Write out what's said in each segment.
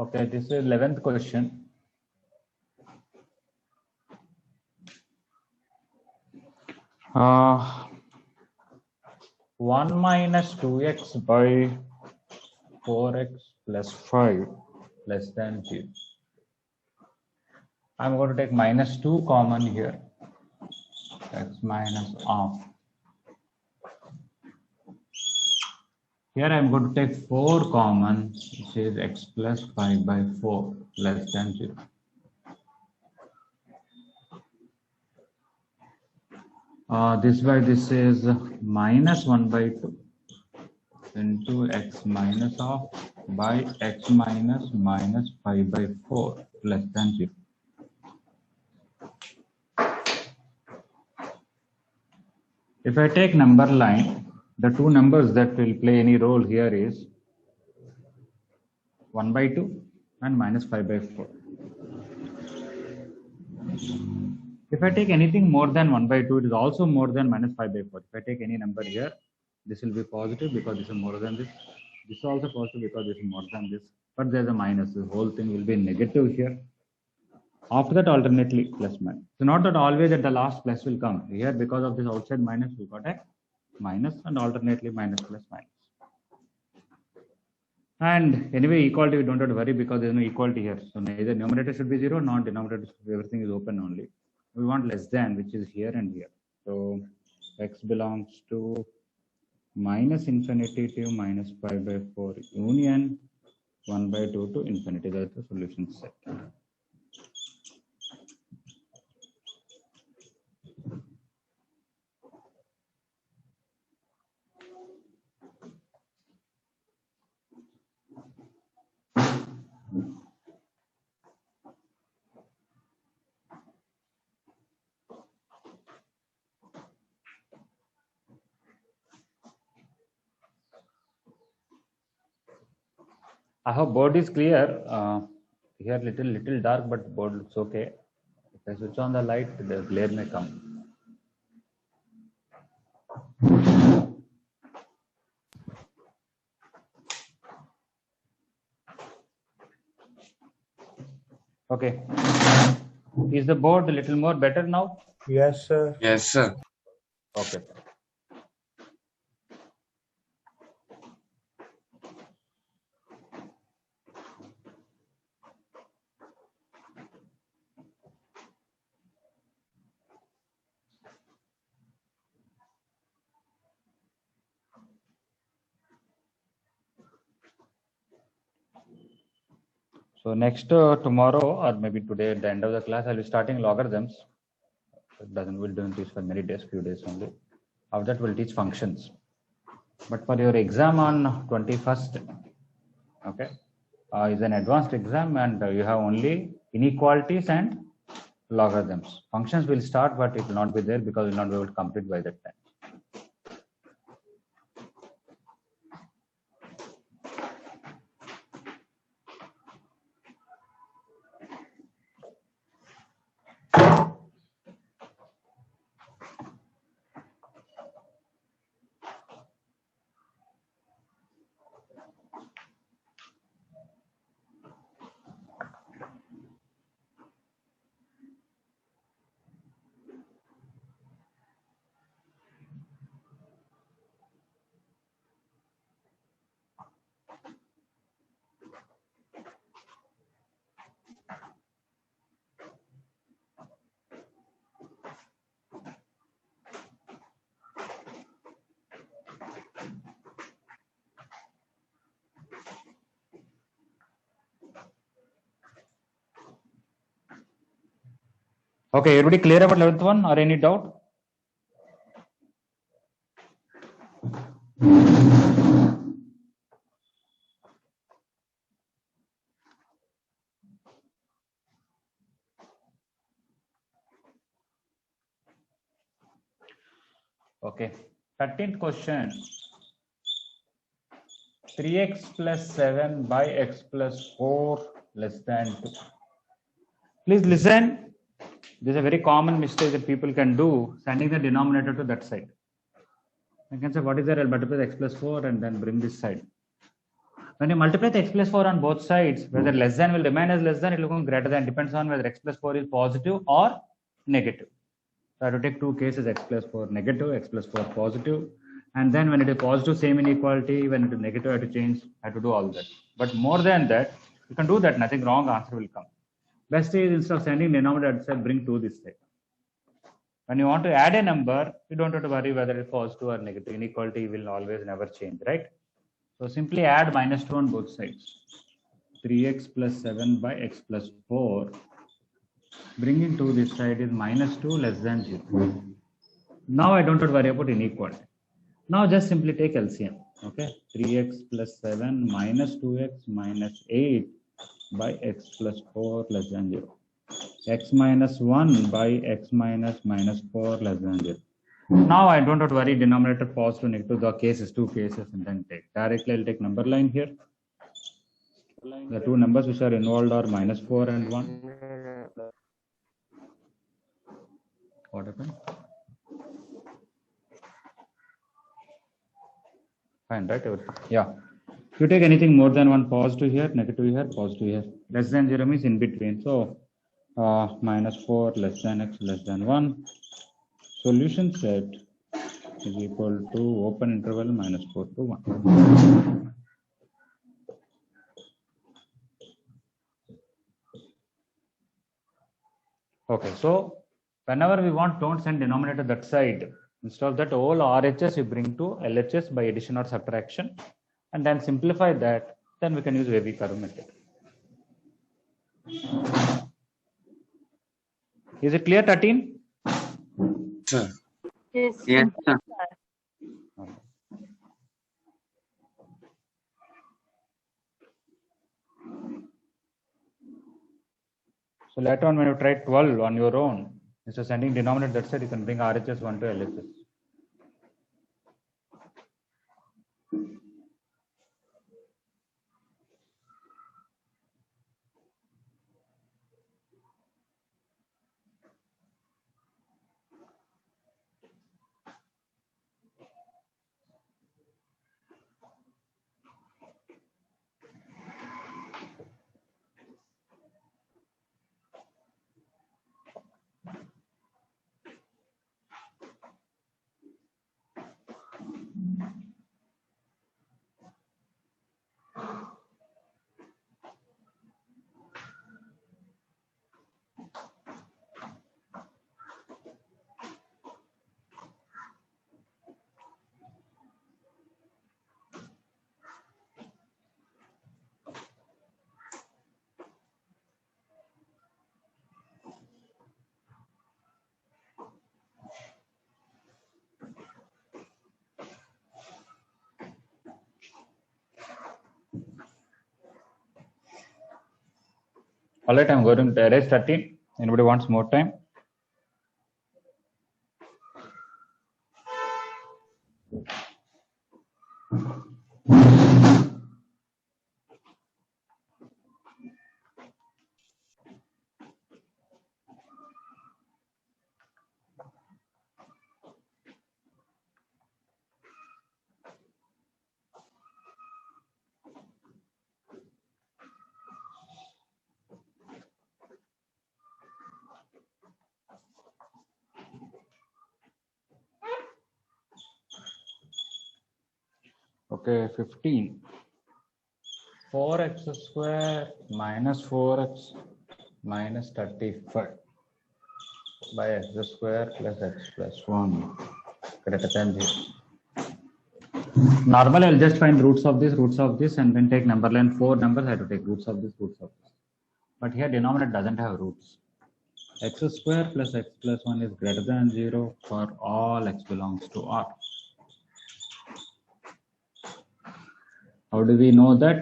Okay, this is 11th question. Uh, 1 minus 2x by 4x plus 5 less than 0. I'm going to take minus 2 common here. X minus half. Here I'm going to take 4 common, which is x plus 5 by 4 less than 0. This by this is minus 1 by 2 into x minus half by x minus minus 5 by 4 less than 0. If I take number line, the two numbers that will play any role here is 1 by 2 and minus 5 by 4. If I take anything more than 1 by 2, it is also more than minus 5 by 4. If I take any number here, this will be positive because this is more than this. This is also positive because this is more than this. But there's a minus. The whole thing will be negative here. After that, alternately plus minus. So not that always at the last plus will come. Here, because of this outside minus, we got a minus, and alternately minus plus minus. And anyway, equality, we don't have to worry because there's no equality here. So neither numerator should be 0, nor denominator should be, everything is open only. We want less than, which is here and here. So x belongs to minus infinity to minus 5 by 4 union 1 by 2 to infinity. That's the solution set. I hope board is clear. Here little dark, but board looks okay. If I switch on the light, the glare may come. Okay. Is the board a little more better now? Yes, sir. Yes, sir. Okay. So next tomorrow or maybe today at the end of the class, I'll be starting logarithms. We'll do this for many days, few days only. After that, we'll teach functions. But for your exam on 21st, okay, is an advanced exam, and you have only inequalities and logarithms. Functions will start, but it will not be there because we'll not be able to complete by that time. Okay, everybody clear about 11th one or any doubt? Okay, 13th question. 3x plus 7 by x plus 4 less than 2. Please listen. This is a very common mistake that people can do, sending the denominator to that side. I can say, what is there? I'll multiply x plus 4 and then bring this side. When you multiply the x plus 4 on both sides, whether less than will remain as less than, it will become greater than, depends on whether x plus 4 is positive or negative. So I have to take two cases, x plus 4 negative, x plus 4 positive. And then when it is positive, same inequality. When it is negative, I have to change, I have to do all that. But more than that, you can do that, nothing wrong, answer will come. Best is instead of sending denominator side, bring 2 this side. When you want to add a number, you don't have to worry whether it's positive or negative. Inequality will always never change, right? So simply add -2 on both sides. 3x plus 7 by x plus 4. Bringing 2 this side is -2 less than 0. Now I don't have to worry about inequality. Now just simply take LCM. Okay, 3x plus 7 minus 2x minus 8 by x plus 4 less than 0. X minus 1 by x minus minus 4 less than 0. Now I don't have to worry denominator positive, negative, the cases, two cases, and then take. Directly I'll take number line here. The two numbers which are involved are -4 and 1. What happened? Fine, right? Yeah. If you take anything more than 1, positive here, negative here, positive here. Less than 0 means in between. So -4 less than x less than 1. Solution set is equal to open interval -4 to 1. Okay, so whenever we want, don't send denominator that side. Instead of that, all RHS you bring to LHS by addition or subtraction, and then simplify that. Then we can use wavy curve method. Is it clear, 13? Sir. Yes, Yes, sir. Okay. So later on, when you try 12 on your own, instead of sending denominator that side, you can bring RHS 1 to LHS. All right, I'm going to erase 13. Anybody wants more time? Okay, 15. 4x square minus 4x minus 35 by x square plus x plus 1 greater than 0. Normally, I'll just find roots of this, and then take number line 4 numbers. I have to take roots of this. But here denominator doesn't have roots. X square plus x plus 1 is greater than 0 for all x belongs to R. How do we know that?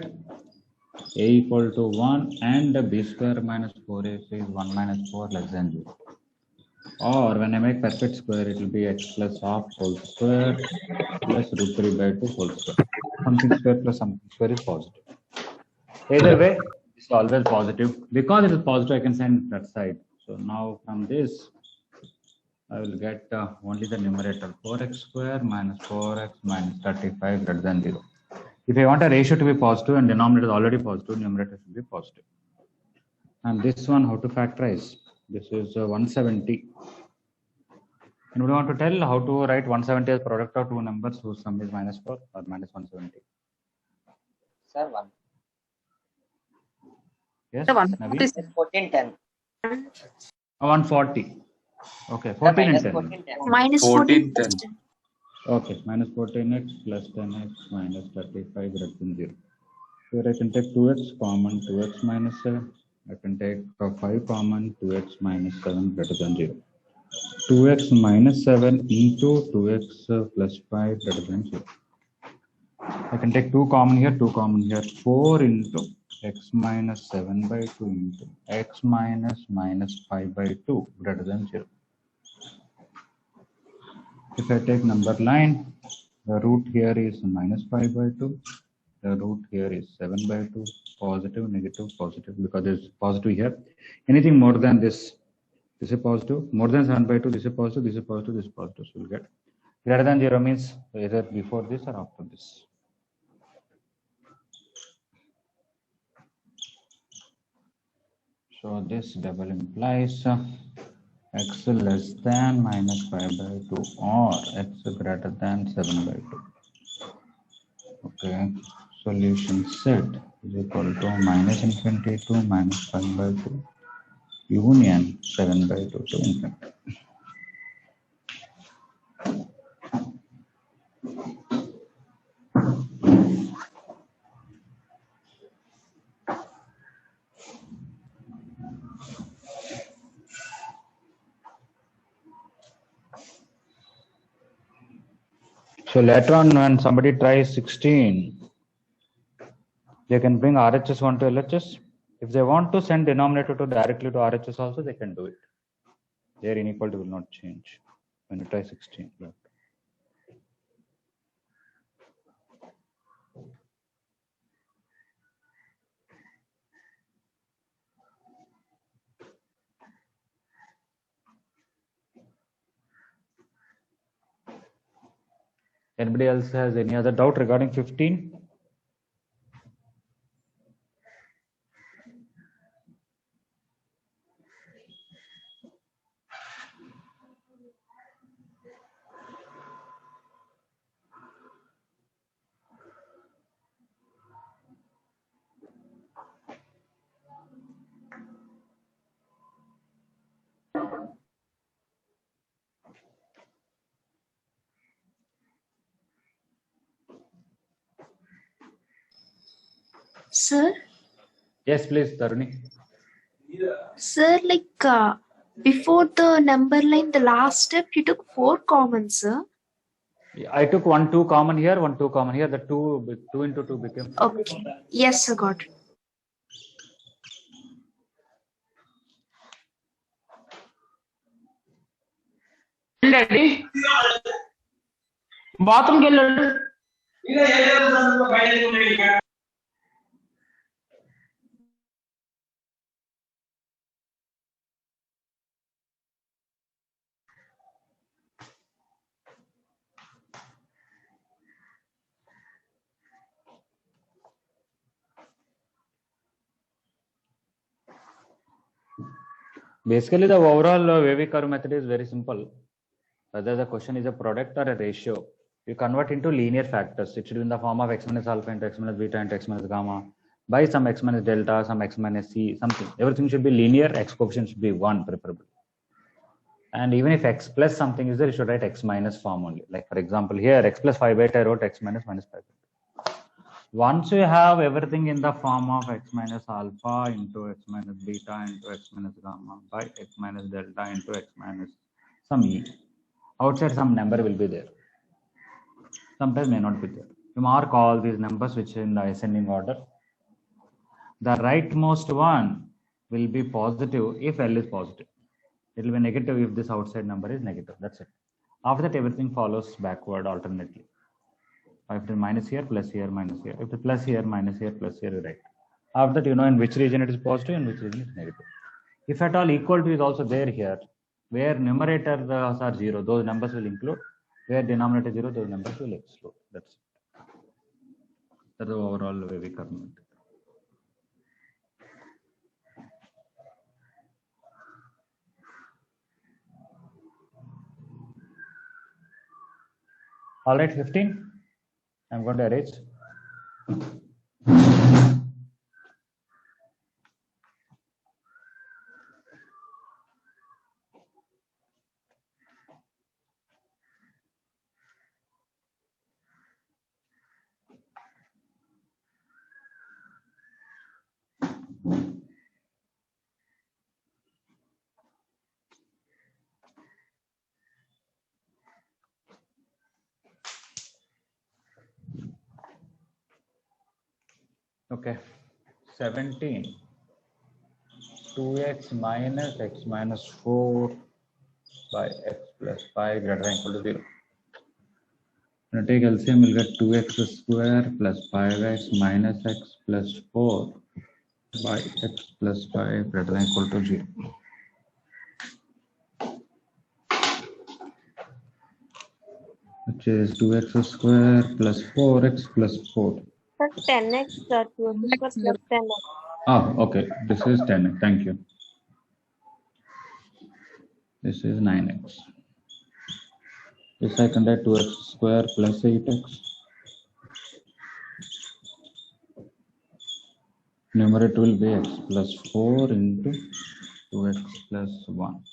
A equal to 1 and b square minus 4ac is 1 minus 4 less than 0. Or when I make perfect square, it will be x plus half whole square plus root 3 by 2 whole square. Something square plus something square is positive. Either way, it's always positive. Because it is positive, I can send that side. So now from this, I will get only the numerator 4x square minus 4x minus 35 greater than 0. If I want a ratio to be positive and denominator is already positive, numerator should be positive. And this one, how to factorize? This is 170. And we want to tell how to write 170 as product of two numbers whose sum is -4 or -170. Sir, 1. Yes, The one Naveen? is 14, 10. 140. Okay, Sir, 14 and minus 10. 14, 10. minus 14, 14 plus 10. Okay, -14x plus 10x minus 35 greater than 0. Here I can take 2x common, 2x minus 7. I can take 5 common, 2x minus 7 greater than 0. 2x minus 7 into 2x plus 5 greater than 0. I can take 2 common here, 2 common here. 4 into x minus 7 by 2 into x minus 5 by 2 greater than 0. If I take number line, the root here is -5 by 2. The root here is 7 by 2. Positive, negative, positive, because there's positive here. Anything more than this is positive. More than 7 by 2, this is positive, this is positive, this is positive. So we'll get greater than 0 means either before this or after this. So this double implies x less than -5 by 2 or x greater than 7 by 2. Okay, solution set is equal to -infinity to -5 by 2 union 7 by 2 to infinity. So later on, when somebody tries 16, they can bring RHS 1 to LHS. If they want to send denominator to directly to RHS also, they can do it. Their inequality will not change when you try 16. But anybody else has any other doubt regarding 15? Sir, Yes, please, Taruni. sir, before the number line, the last step, you took 4 common, sir. I took 1, 2 common here, 1, 2 common here. The 2 into 2 became 4. Okay. Yes, sir, got it. Daddy బాత్రూమ్కి వెళ్ళాడు Basically, the overall wavy curve method is very simple. Whether the question is a product or a ratio, you convert into linear factors. It should be in the form of x minus alpha into x minus beta into x minus gamma by some x minus delta, some x minus c, something. Everything should be linear. X coefficient should be 1 preferably. And even if x plus something is there, you should write x minus form only. Like for example, here x plus 5 beta, I wrote x minus 5 beta. Once you have everything in the form of x minus alpha into x minus beta into x minus gamma by x minus delta into x minus some e, outside some number will be there. Sometimes may not be there. You mark all these numbers which are in the ascending order. The rightmost one will be positive if L is positive. It will be negative if this outside number is negative. That's it. After that, everything follows backward alternately. If it is minus here, plus here, minus here. If it is plus here, minus here, plus here, you write. After that, you know in which region it is positive and which region is negative. If at all equal to is also there here, where numerators are 0, those numbers will include. Where denominator 0, those numbers will exclude. That's it. That's the overall way we come. All right, 15. I'm going to erase. Okay, 17. 2x minus x minus 4 by x plus 5 greater than equal to 0. When I take LCM, we'll get 2x square plus 5x minus x plus 4 by x plus 5 greater than equal to 0. Which is 2x square plus 4x plus 4. Sir, 10x, sir, 2x square plus 10x. Ah, okay. This is 10x. Thank you. This is 9x. This I can write 2x square plus 8x. Numerator will be x plus 4 into 2x plus 1.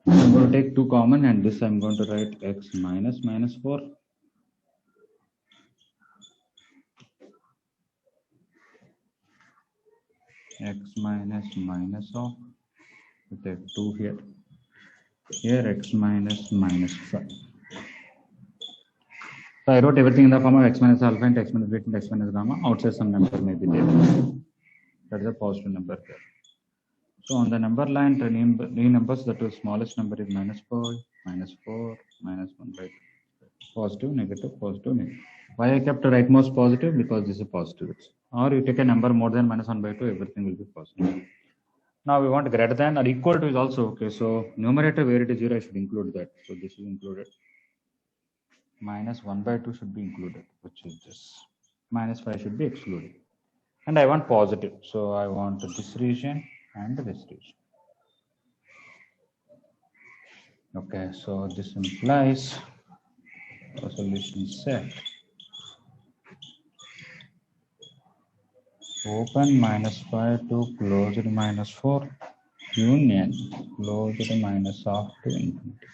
I'm going to take 2 common, and this I'm going to write x minus minus 4. X minus minus of, we take 2 here. Here x minus minus 5. So I wrote everything in the form of x minus alpha and x minus beta and x minus gamma. Outside some number may be there. That is a positive number here. So on the number line, the numbers, the two smallest number is minus 4, minus 4, minus 1 by 2. Positive, negative, positive, negative. Why I kept the rightmost positive? Because this is positive. Or you take a number more than minus 1 by 2, everything will be positive. Now we want greater than or equal to is also okay. So numerator where it is 0, I should include that. So this is included. Minus 1 by 2 should be included, which is this. Minus 5 should be excluded. And I want positive. So I want this region and this region. Okay, so this implies a solution set. Open minus 5 to closed minus 4. Union closed minus half to infinity.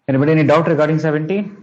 Anybody any doubt regarding 17?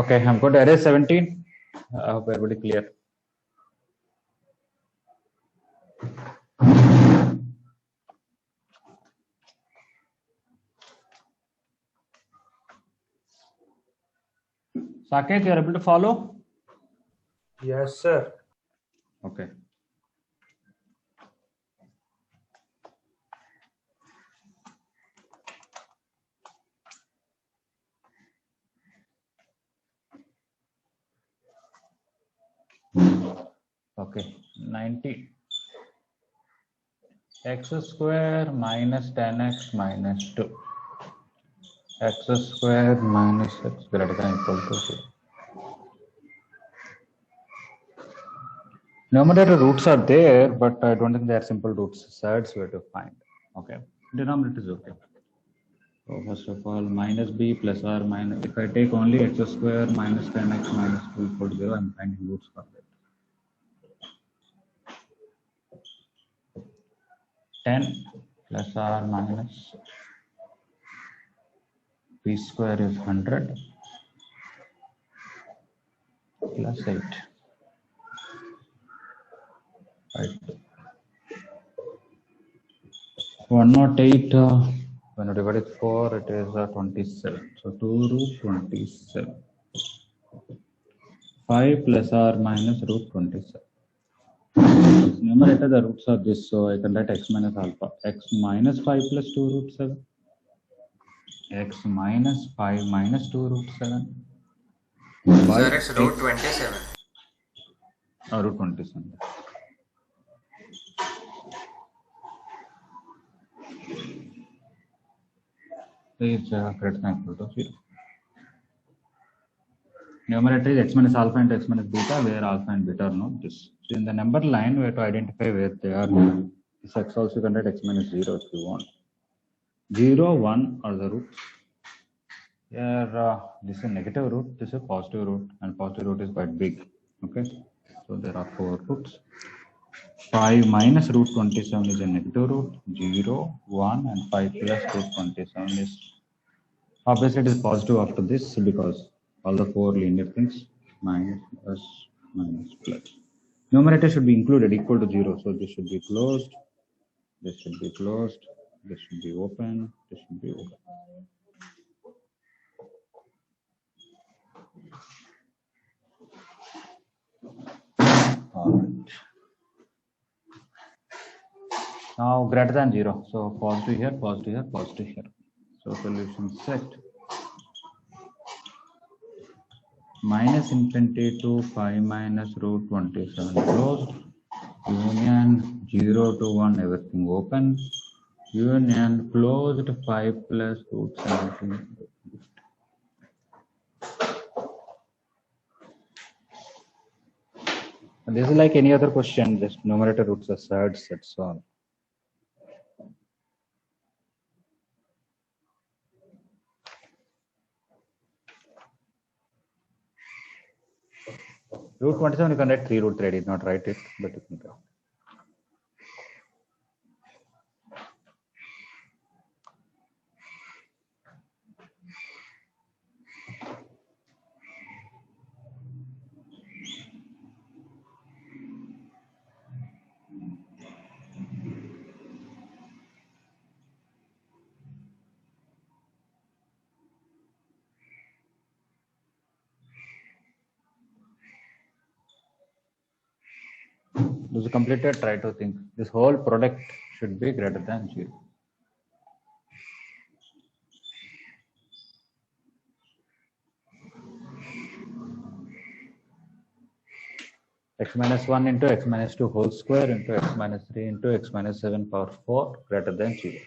Okay, I'm going to erase 17. I hope everybody clear. Saket, you are able to follow? Yes, sir. Okay. Okay, 90. X square minus 10x minus 2. X square minus x greater than or equal to 0. Numerator roots are there, but I don't think they are simple roots. Surds we have to find. Okay. Denominator is okay. So first of all, minus b plus or minus. If I take only x square minus 10x minus 2 equal to 0, I'm finding roots for that. 10 plus or minus b square is 100 plus 8. Right. 108 when you divide it 4, it is 27. So 2 root 27. 5 plus or minus root 27. Numerator, the roots are this, so I can write x minus alpha. X minus 5 plus 2 root 7. X minus 5 minus 2 root 7. Sir, it's root 27. Root 27. Is greater than equal to 0. Numerator is x minus alpha into x minus beta, where alpha and beta are known. This. So in the number line, we have to identify where they are. This x also you can write x minus 0 if you want. 0, 1 are the roots. Here, this is a negative root, this is a positive root, and positive root is quite big. Okay, so there are 4 roots. 5 minus root 27 is a negative root. 0, 1, and 5 plus root 27 is. Obviously, it is positive after this because all the 4 linear things minus plus minus plus. Numerator should be included equal to 0. So this should be closed. This should be closed. This should be open. This should be open. All right. Now greater than 0. So positive here, positive here, positive here. So solution set. Minus infinity to 5 minus root 27 closed. Union 0 to 1, everything open. Union closed 5 plus root 17. And this is like any other question, just numerator roots are surds, that's all. Root 27, you can write 3 root 3, I did not write it, but you can write. This is completed, try to think. This whole product should be greater than 0. X minus 1 into x minus 2 whole square into x minus 3 into x minus 7 power 4 greater than 0.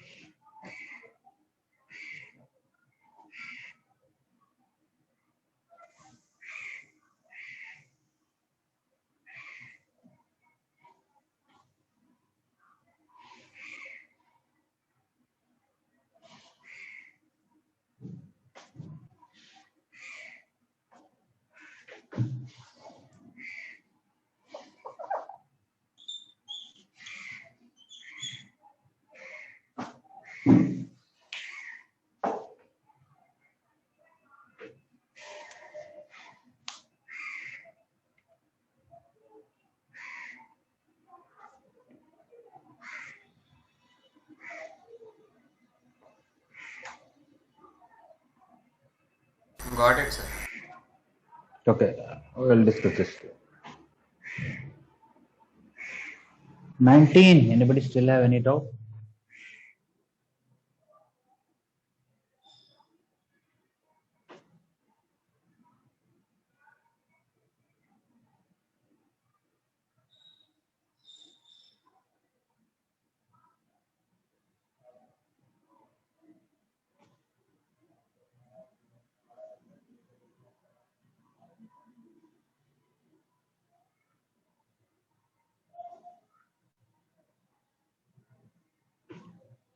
Got it, sir. Okay, we'll discuss this. 19. Anybody still have any doubt?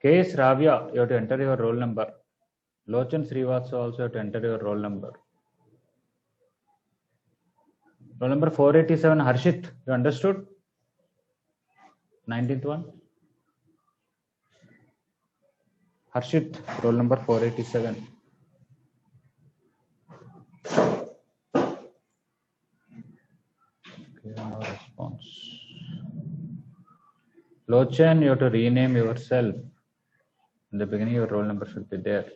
Case Ravya, you have to enter your roll number. Lochan Srivastava also have to enter your roll number. Roll number 487, Harshit, you understood? 19th one. Harshit, roll number 487. Okay, no response. Lochan, you have to rename yourself. In the beginning, your roll number should be there.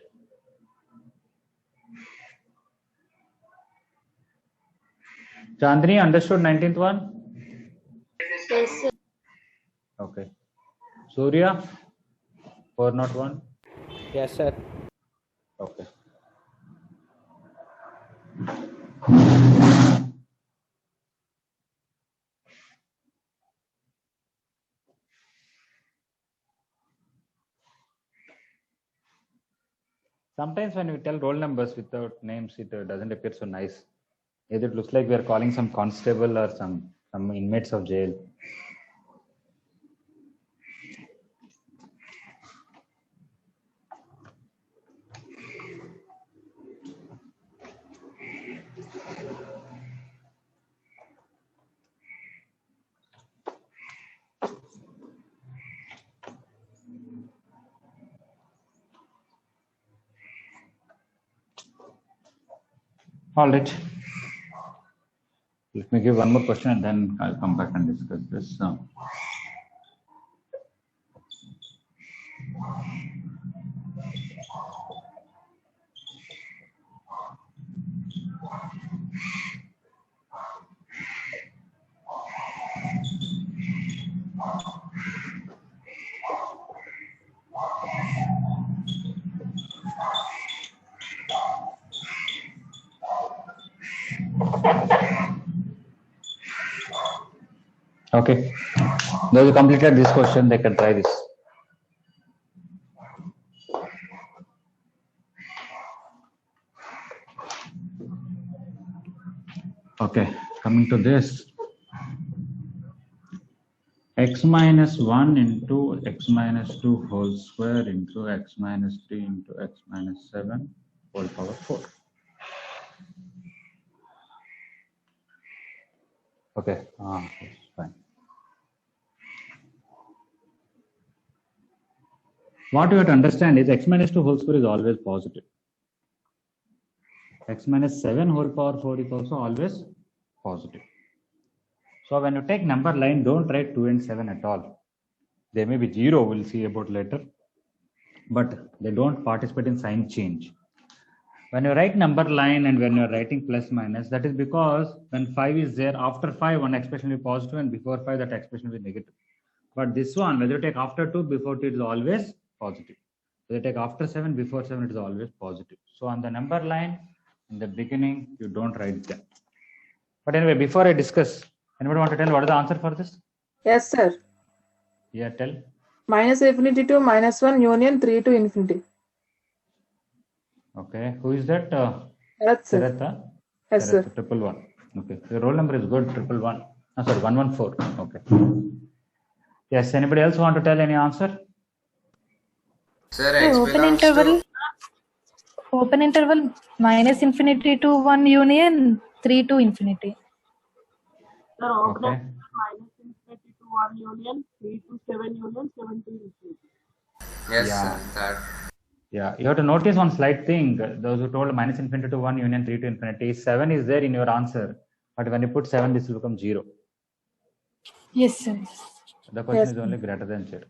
Chandni, understood 19th one? Yes, sir. Okay. Surya, 401? Yes, sir. Okay. Sometimes when we tell roll numbers without names, it doesn't appear so nice. Either it looks like we are calling some constable or some inmates of jail. All right. Let me give one more question and then I'll come back and discuss this. Okay. Those who completed this question, they can try this. Okay, coming to this. X minus 1 into x minus 2 whole square into x minus 3 into x minus 7 whole power 4. Okay, that's fine. What you have to understand is x minus 2 whole square is always positive. X minus 7 whole power 4 is also always positive. So when you take number line, don't write 2 and 7 at all. There may be 0, we'll see about later. But they don't participate in sign change. When you write number line and when you're writing plus minus, that is because when 5 is there, after 5, one expression will be positive and before 5, that expression will be negative. But this one, whether you take after 2, before 2, it is always positive. Whether you take after 7, before 7, it is always positive. So on the number line, in the beginning, you don't write them. But anyway, before I discuss, anybody want to tell what is the answer for this? Yes, sir. Yeah, tell. Minus infinity to minus 1 union 3 to infinity. Okay, who is that? That's it. Saratha? Yes, sir. Saratha, 111. Okay, your roll number is good, 111. Oh, sorry, 114. Okay. Yes, anybody else want to tell any answer? Sir, x open interval minus infinity to 1 union 3 to infinity. Sir, Okay. minus infinity to 1 union 3 to 7 union 7 to infinity. Yes, Yeah. sir. That. Yeah, you have to notice one slight thing. Those who told minus infinity to 1 union 3 to infinity, 7 is there in your answer. But when you put 7, this will become 0. Yes, sir. The question Yes. is only greater than 0.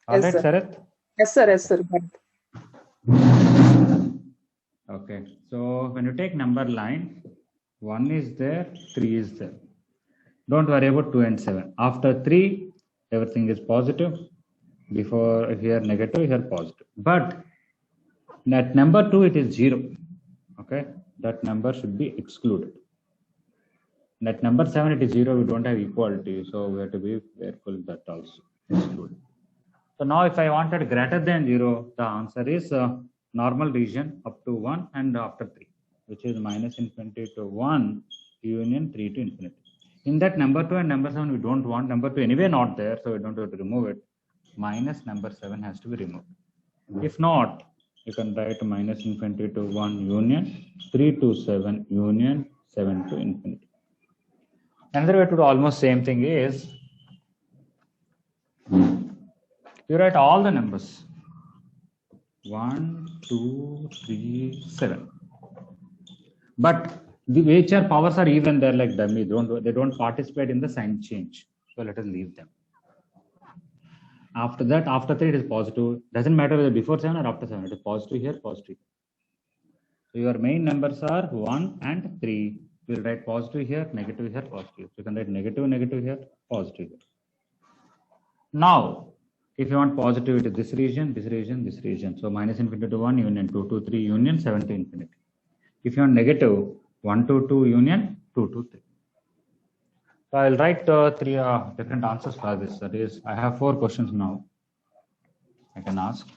All Yes, right, sir. Sarath? Yes, sir. Yes, sir. Got it. Okay, so when you take number line, 1 is there, 3 is there. Don't worry about 2 and 7. After 3, everything is positive. Before here negative, here positive. But at number 2, it is 0. Okay, that number should be excluded. And at number 7, it is 0. We don't have equality, so we have to be careful that also excluded. So now if I wanted greater than 0, the answer is normal region up to 1 and after 3, which is minus infinity to 1 union 3 to infinity. In that number 2 and number 7, we don't want number 2 anyway not there, so we don't have to remove it. Minus number 7 has to be removed. If not, you can write minus infinity to 1 union 3 to 7 union 7 to infinity. Another way to do almost same thing is you write all the numbers 1, 2, 3, 7. But the HR powers are even there like dummy. They don't participate in the sign change. So let us leave them. After that, after 3 it is positive. Doesn't matter whether before 7 or after 7. It is positive here, positive. So your main numbers are 1 and 3. You will write positive here, negative here, positive. So you can write negative, negative here, positive here. Now, if you want positive, it is this region, this region, this region. So minus infinity to 1 union 2 to 3 union 7 to infinity. If you want negative, 1 to 2 union 2 to 3. So I will write 3 different answers for this. That is, I have 4 questions now. I can ask.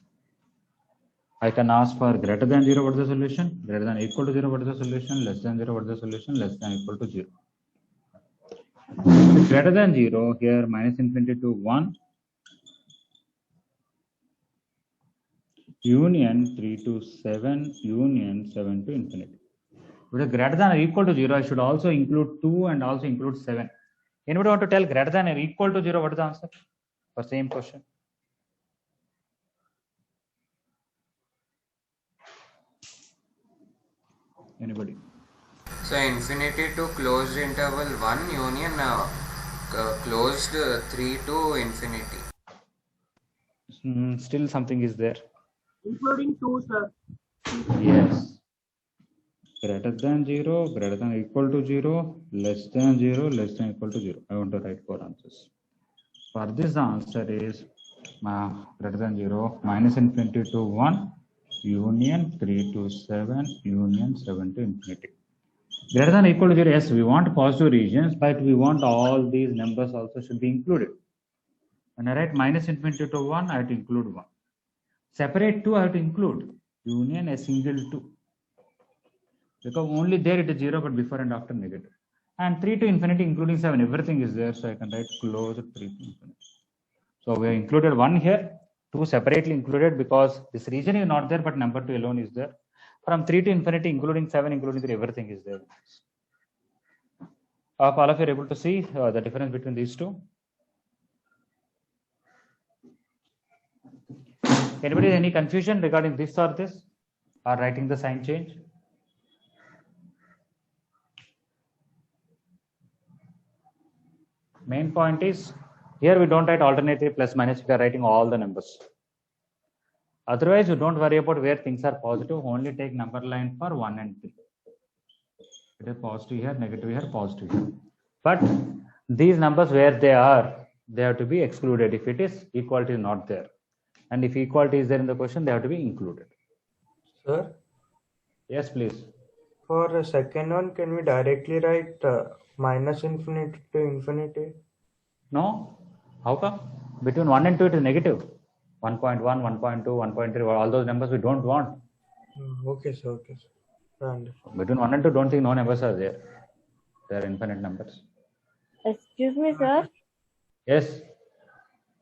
I can ask for greater than 0, what is the solution? Greater than equal to 0, what is the solution? Less than 0, what is the solution? Less than equal to 0. Greater than 0, here minus infinity to 1. Union 3 to 7, union 7 to infinity. If it is greater than or equal to 0, I should also include 2 and also include 7. Anybody want to tell greater than or equal to 0, what is the answer for same question? Anybody? So infinity to closed interval 1 union closed 3 to infinity. Still something is there. Including 2, sir. Yes. Greater than 0, greater than or equal to 0, less than 0, less than or equal to 0. I want to write 4 answers. For this, the answer is greater than 0, minus infinity to 1, union 3 to 7, union 7 to infinity. Greater than or equal to 0, yes, we want positive regions, but we want all these numbers also should be included. When I write minus infinity to 1, I have to include 1. Separate 2, I have to include union a single 2. Because only there it is 0, but before and after negative. And 3 to infinity, including 7, everything is there. So I can write closed 3 to infinity. So we have included 1 here, 2 separately included because this region is not there, but number 2 alone is there. From 3 to infinity, including 7, including 3, everything is there. All of you are able to see the difference between these two. Anybody any confusion regarding this or this, or writing the sign change? Main point is here we don't write alternative plus minus, we are writing all the numbers. Otherwise, you don't worry about where things are positive, only take number line for 1 and 3. It is positive here, negative here, positive here. But these numbers where they have to be excluded if it is equality is not there. And if equality is there in the question, they have to be included. Sir, Yes, please. for the second one, can we directly write minus infinity to infinity? No? How come? Between 1 and 2, it is negative. 1.1, 1.2, 1.3, all those numbers we don't want. Okay, sir. Okay, sir. I understand. Between 1 and 2, don't think no numbers are there. They are infinite numbers. Excuse me, sir. Yes.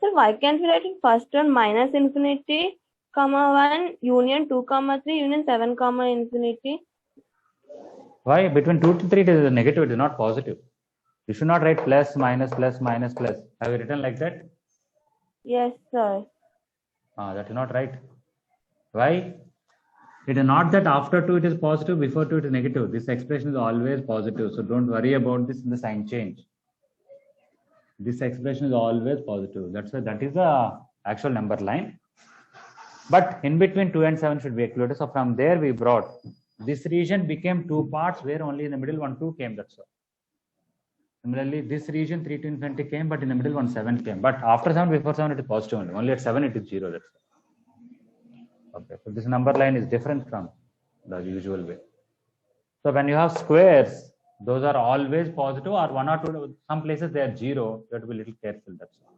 Sir, why can't we write in first one minus infinity, comma 1, union 2, comma 3, union 7, comma infinity? Why? Between 2 to 3, it is a negative, it is not positive. You should not write plus, minus, plus, minus, plus. Have you written like that? Yes, sir. That is not right. Why? It is not that after 2 it is positive, before 2 it is negative. This expression is always positive. So don't worry about this in the sign change. This expression is always positive. That's why that is the actual number line. But in between 2 and 7 should be excluded. So from there we brought This region became two parts where only in the middle one 2 came, that's all. Similarly, this region 3 to infinity came, but in the middle one 7 came. But after 7, before 7, it is positive only. Only at 7 it is 0. That's all. Okay, so this number line is different from the usual way. So when you have squares, those are always positive, or 1 or 2, some places they are 0. You have to be a little careful, that's all.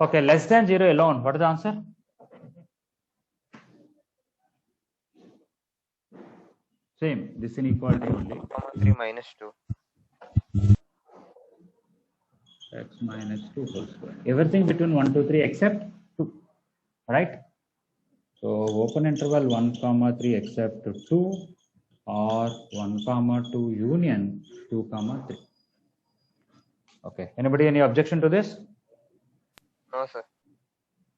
Okay, less than 0 alone. What is the answer? Same, this inequality only. 3 minus 2. X minus 2 whole square. Everything between 1, 2, 3 except 2, right? So open interval 1, 3 except 2, or 1, 2 union 2, 3. Okay. Anybody any objection to this? No, sir.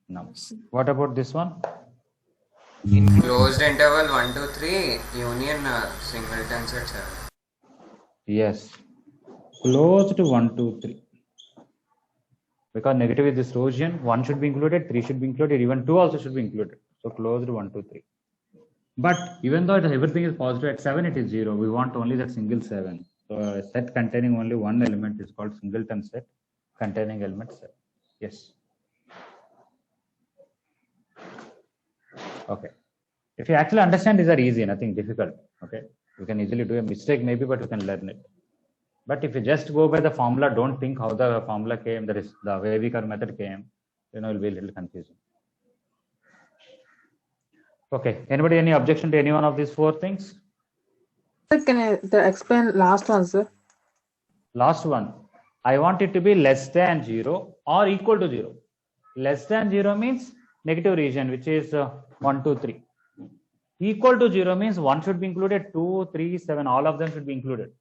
No. What about this one? In closed interval 1, 2, 3 union singleton set 7. Yes. Closed 1, 2, 3. Because negative is this region, 1 should be included, 3 should be included, even 2 also should be included. So closed 1, 2, 3. But even though everything is positive, at 7 it is 0. We want only that single 7. So a set containing only one element is called singleton set containing element 7. Yes. Okay. If you actually understand, these are easy, nothing difficult. Okay. You can easily do a mistake maybe, but you can learn it. But if you just go by the formula, don't think how the formula came, that is the wavy curve method came, it will be a little confusing. Okay, anybody any objection to any one of these 4 things? Sir, can I explain last one, sir? Last one. I want it to be less than 0 or equal to 0. Less than 0 means negative region, which is 1, 2, 3. Equal to 0 means 1 should be included, 2, 3, 7, all of them should be included.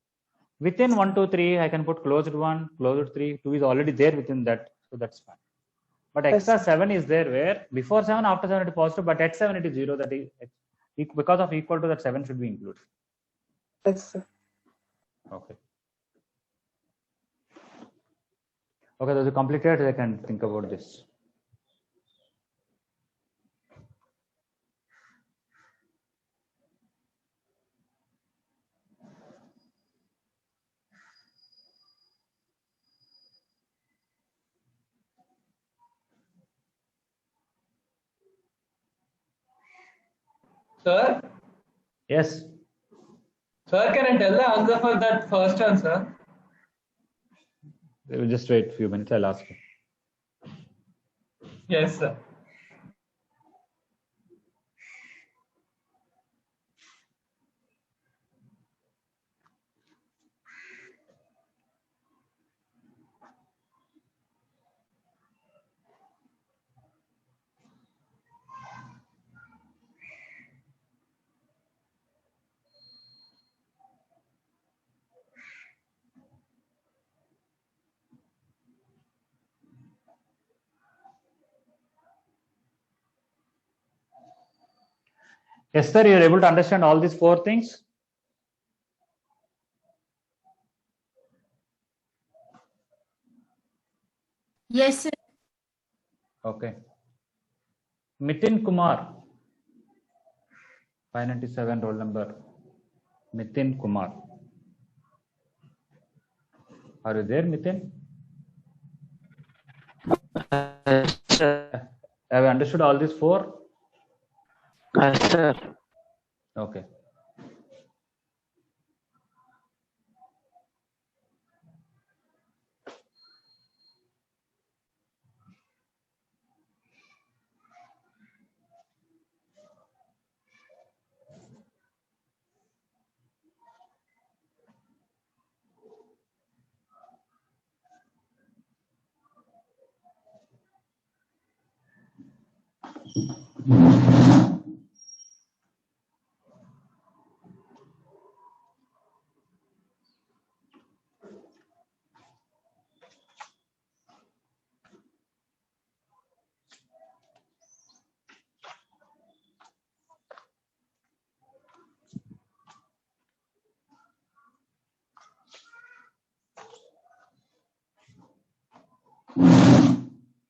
Within 1, 2, 3, I can put closed 1, closed 3, 2 is already there within that, so that's fine. But extra 7 is there where before 7, after 7 it is positive, but at 7 it is 0, that is because of equal to that 7 should be included. Yes, sir. Okay. Okay, those are completed, I can think about this. Sir, Yes. sir, can I tell the answer for that first one, sir? We will just wait a few minutes, I'll ask you. Yes, sir. Yes, sir, you are able to understand all these 4 things? Yes, sir. Okay. Mitin Kumar, 597 roll number. Mitin Kumar. Are you there, Mitin? Sir. Have you understood all these 4? Sir. Okay.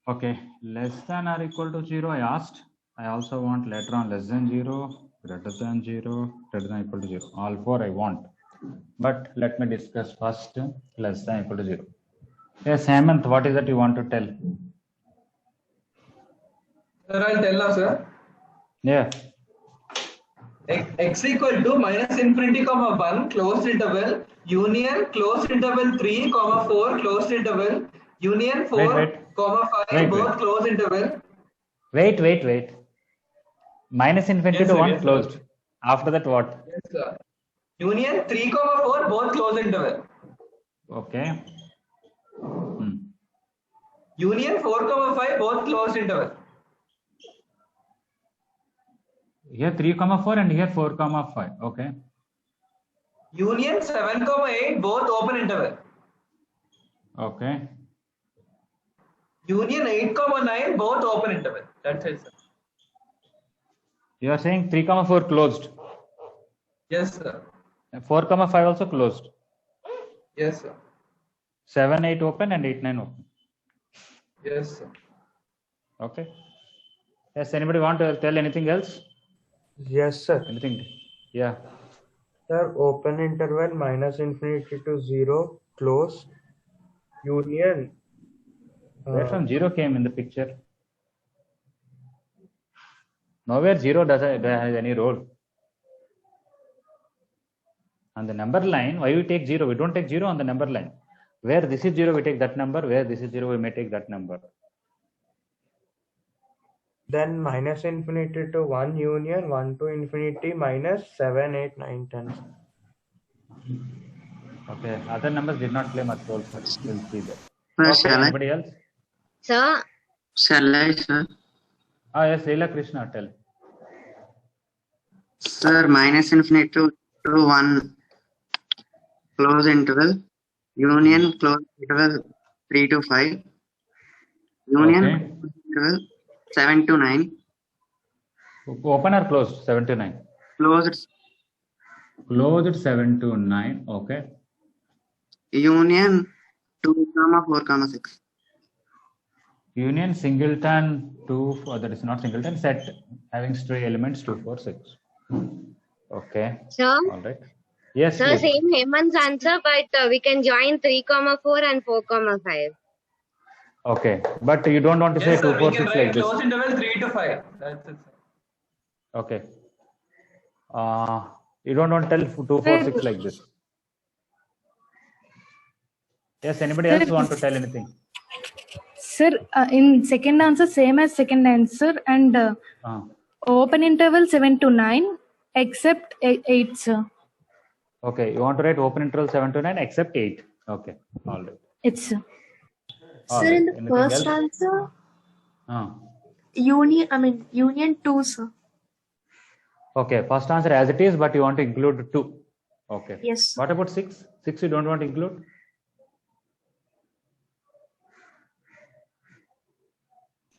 Okay, less than or equal to 0 I asked. I also want later on less than 0 greater than 0, greater than equal to 0. All 4 I want. But let me discuss first less than equal to 0. Yes, Hemant, what is that you want to tell? Sir, I'll tell now, sir. Yeah. X equal to minus infinity comma 1 closed interval union closed interval 3 comma 4 closed interval union 4 comma 5 both closed interval. Wait. Minus infinity Yes, to sir, 1 yes, closed. sir. After that, what? Yes, sir. Union 3 comma 4 both closed interval. Okay. Union 4 comma 5 both closed interval. Here 3 comma 4 and here 4 comma 5. Okay. Union 7 comma 8 both open interval. Okay. Union 8 comma 9 both open interval. That's it, sir. You are saying 3 comma 4 closed. Yes, sir. 4 comma 5 also closed. Yes, sir. 7, 8 open and 8, 9 open. Yes, sir. Okay. Yes, anybody want to tell anything else? Yes, sir. Anything? Yeah. Sir, open interval minus infinity to 0, close, union. Where from 0 came in the picture? Nowhere 0 doesn't has any role. On the number line, why we take 0? We don't take 0 on the number line. Where this is 0, we take that number. Where this is 0, we may take that number. Then minus infinity to 1 union, 1 to infinity minus 7, 8, 9, 10. Okay. Other numbers did not play much role. We'll see that. Sir, Okay. shall I? Anybody else? Sir. Shall I, sir? Yes, Leela Krishna, tell. Sir, minus infinity to 1 close interval, union close interval 3 to 5, union interval 7 to 9. Open or closed? 7 to 9. Closed. Closed 7 to 9. Okay. Union 2 comma 4 comma 6. Union singleton 2, that is not singleton, set having stray elements 2, 4, 6. Okay. Sir? All right. Yes. Sir, please. same Hemant's answer, but we can join 3 comma 4 and 4 comma 5. Okay. But you don't want to Yes, say sir. 2, 4, We can 6 write like this. closed interval 3 to 5. That's it, sir. Okay. You don't want to tell 2, 4, 6 like this. Yes. Anybody else want to tell anything? Sir, in second answer, same as second answer, and open interval 7 to 9, except 8, sir. Okay. You want to write open interval 7 to 9 except 8. Okay. All right. It's All Sir, right. in the Anything first else? answer, Ah. union 2, sir. Okay. First answer as it is, but you want to include 2. Okay. Yes. What about 6? 6 you don't want to include?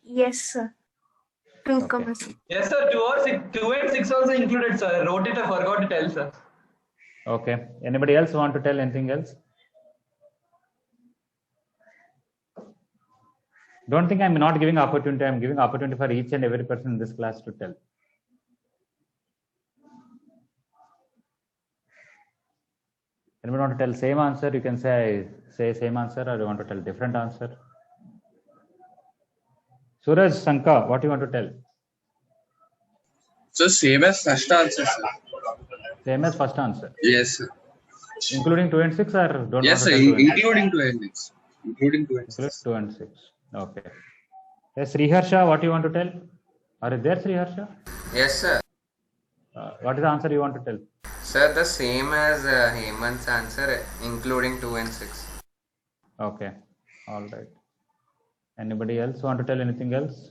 Yes, sir. 2 comma 6. Yes, sir. 2 and 6 also included, sir. I wrote it, I forgot to tell, sir. Okay. Anybody else want to tell anything else? Don't think I'm not giving opportunity. I'm giving opportunity for each and every person in this class to tell. Anybody want to tell same answer? You can say same answer, or you want to tell different answer. Suraj Sanka, what do you want to tell? So same as first answer, sir. Same as first answer. Yes, sir. Including 2 and 6, or don't Yes, sir. want to tell 2 and 6? Including 2 and 6. Including 2 and 6. 2 and 6. Okay. Yes, Sriharsha, what do you want to tell? Are you there, Sriharsha? Yes, sir. What is the answer you want to tell? Sir, the same as Hemant's answer, including 2 and 6. Okay. All right. Anybody else want to tell anything else?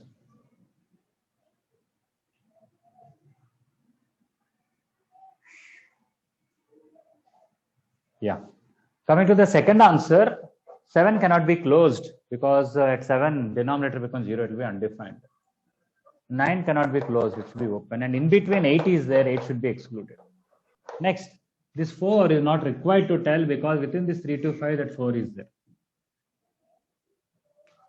Yeah. Coming to the second answer, 7 cannot be closed because at 7 denominator becomes 0, it will be undefined. 9 cannot be closed, it should be open, and in between 8 is there, 8 should be excluded. Next, this 4 is not required to tell because within this 3 to 5 that 4 is there.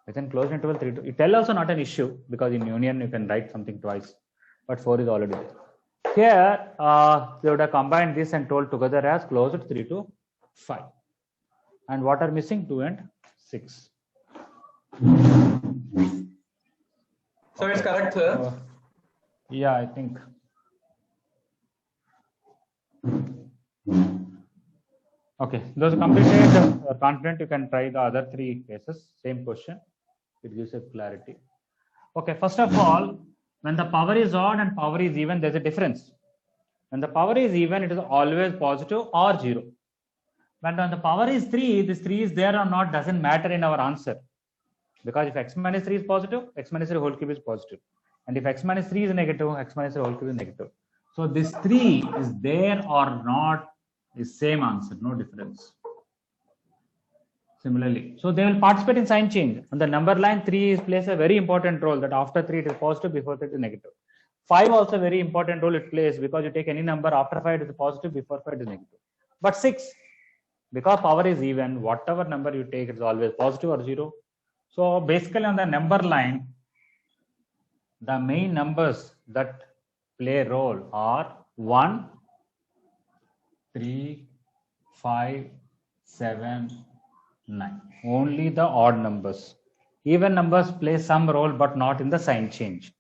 Within closed interval 3 to tell also not an issue because in union you can write something twice, but 4 is already there. Here, they would have combined this and told together as closed 3 to 5. And what are missing? 2 and 6. So it's correct, sir. Yeah, I think. Okay, those completed, confident you can try the other 3 cases. Same question. It gives a clarity. Okay, first of all, when the power is odd and power is even, there's a difference. When the power is even, it is always positive or 0. When the power is 3, this 3 is there or not doesn't matter in our answer. Because if x minus 3 is positive, x minus 3 whole cube is positive. And if x minus 3 is negative, x minus 3 whole cube is negative. So this 3 is there or not is same answer, no difference. Similarly, so they will participate in sign change. On the number line, 3 plays a very important role, that after 3 it is positive, before 3 it is negative. 5 also very important role it plays, because you take any number after 5 it is positive, before 5 it is negative. But 6, because power is even, whatever number you take it is always positive or 0. So basically on the number line, the main numbers that play a role are 1, 3, 5, 7, 9. Only the odd numbers. Even numbers play some role, but not in the sign change.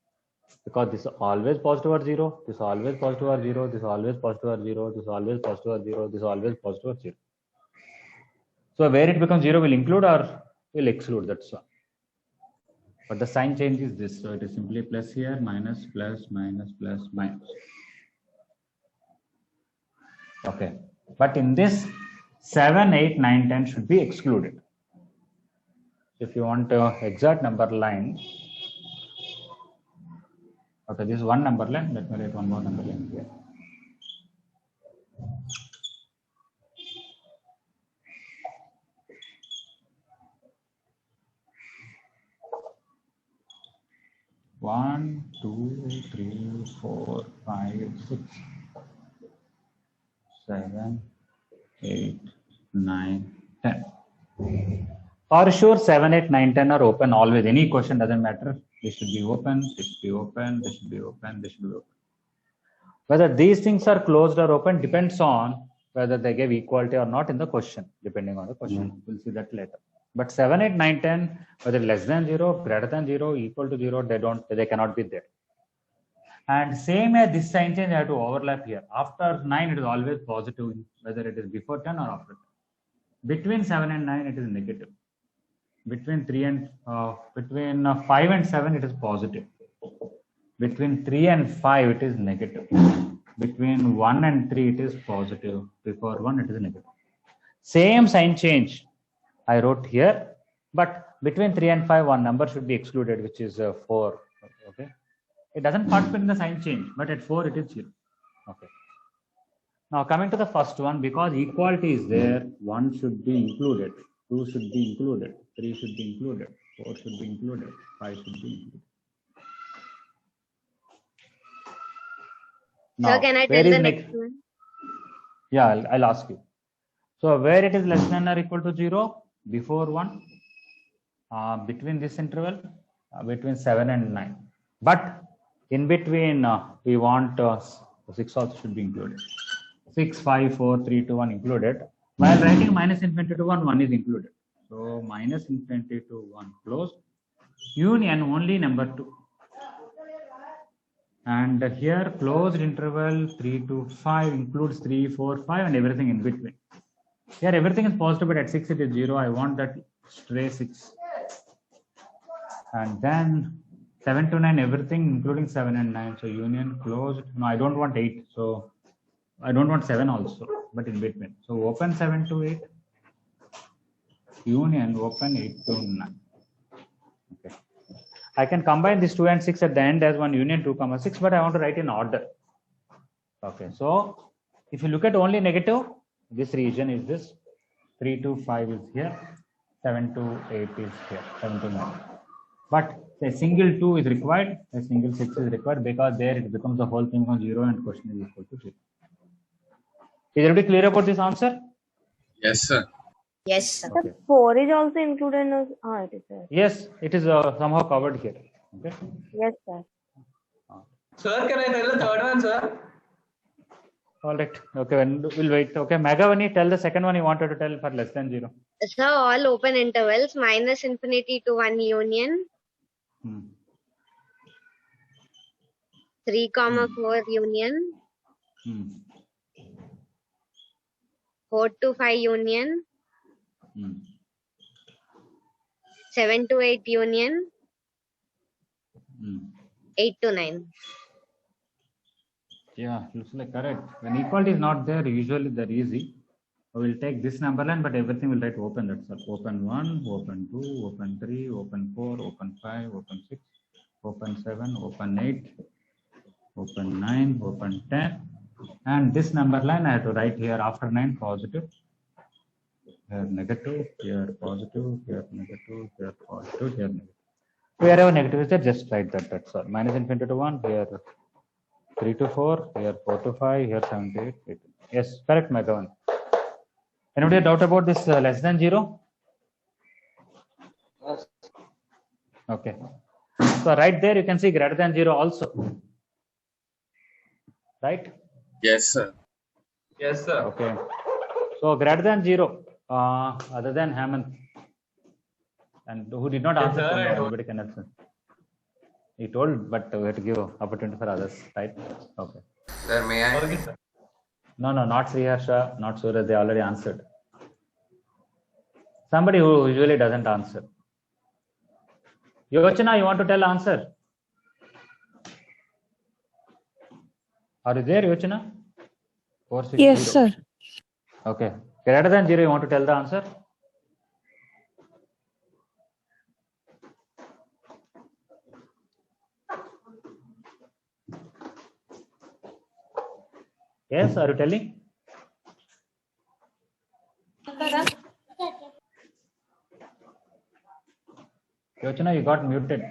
Because this is always positive or 0, this is always positive or 0, this is always positive or 0, this is always positive or 0, this is always positive or 0. So where it becomes 0 will include or will exclude, that's one. But the sign change is this, so it is simply plus here, minus, plus, minus, plus, minus. Okay, but in this 7, 8, 9, 10 should be excluded. If you want exact number line, okay, this is one number line. Let me write one more number line here. One, 2, 3, 4, 5, 6, 7, 8, 9, 10. For sure, 7, 8, 9, 10 are open always. Any question doesn't matter. This should be open, this should be open, this should be open, this should be open. Whether these things are closed or open depends on whether they give equality or not in the question, depending on the question. We'll see that later. But 7, 8, 9, 10, whether less than 0, greater than 0, equal to 0, they cannot be there. And same as this sign change, I have to overlap here. After 9, it is always positive, whether it is before 10 or after 10. Between 7 and 9, it is negative. Between 5 and 7, it is positive. Between 3 and 5, it is negative. Between 1 and 3, it is positive. Before 1, it is negative. Same sign change I wrote here, but between 3 and 5, one number should be excluded, which is 4. Okay, it doesn't participate in the sign change, but at 4 it is 0. Okay. Now coming to the first one, because equality is there, 1 should be included, 2 should be included, 3 should be included, 4 should be included, 5 should be included. Now, so can I tell the next one? Yeah, I'll ask you. So where it is less than or equal to 0, before 1, between this interval, between 7 and 9. But in between, we want 6 also should be included. 6, 5, 4, 3, 2, 1 included. While writing minus infinity to 1, 1 is included. So minus infinity to 1 closed. Union only number 2. And here closed interval 3 to 5 includes 3, 4, 5 and everything in between. Here everything is positive, but at 6 it is 0. I want that stray 6. And then 7 to 9, everything including 7 and 9. So union closed. No, I don't want 8. So I don't want 7 also, but in between. So open 7 to 8. Union open 8 to 9. Okay. I can combine this 2 and 6 at the end as one union 2, 6, but I want to write in order. Okay. So if you look at only negative, this region is this. 3 to 5 is here. 7 to 8 is here. 7 to 9. But a single 2 is required. A single 6 is required, because there it becomes the whole thing on 0 and question is equal to 0. Is everybody clear about this answer? Yes, sir. Yes, sir. Okay. 4 is also included in it is there. Yes, it is somehow covered here. Okay. Yes, sir. Sir, can I tell the third one, sir? All right. Okay, we'll wait. Okay, Meghavani, tell the second one you wanted to tell for less than 0. So all open intervals minus infinity to 1 union. 3, 4 union. 4 to 5 union. 7 to 8 union. 8 to 9. Yeah, looks like correct. When equality is not there, usually they're easy. We'll take this number line, but everything will write open. That's all. Open 1, open 2, open 3, open 4, open 5, open 6, open 7, open 8, open 9, open 10. And this number line I have to write here after 9 positive. Here negative, here positive, here negative, here positive, here negative. Wherever negative is there, just write that. That's all. Minus infinity to 1, here 3 to 4, here 4 to 5, here 7 to 8. 8. Yes, correct, Meghavan. Anybody doubt about this less than 0? Yes. Okay. So right there you can see greater than 0 also. Right? Yes, sir. Yes, sir. Okay. So greater than 0, other than Hemant, and who did not answer, sir, nobody can answer. He told, but we have to give opportunity for others, right? Okay. Sir, may I? Okay, sir. No, not Sriharsha, not Surya, they already answered. Somebody who usually doesn't answer. Yochana, you want to tell answer? Are you there, Yochana? 460. Yes, sir. Okay. Greater than 0, you want to tell the answer? Yes, are you telling? Yochana, you got muted.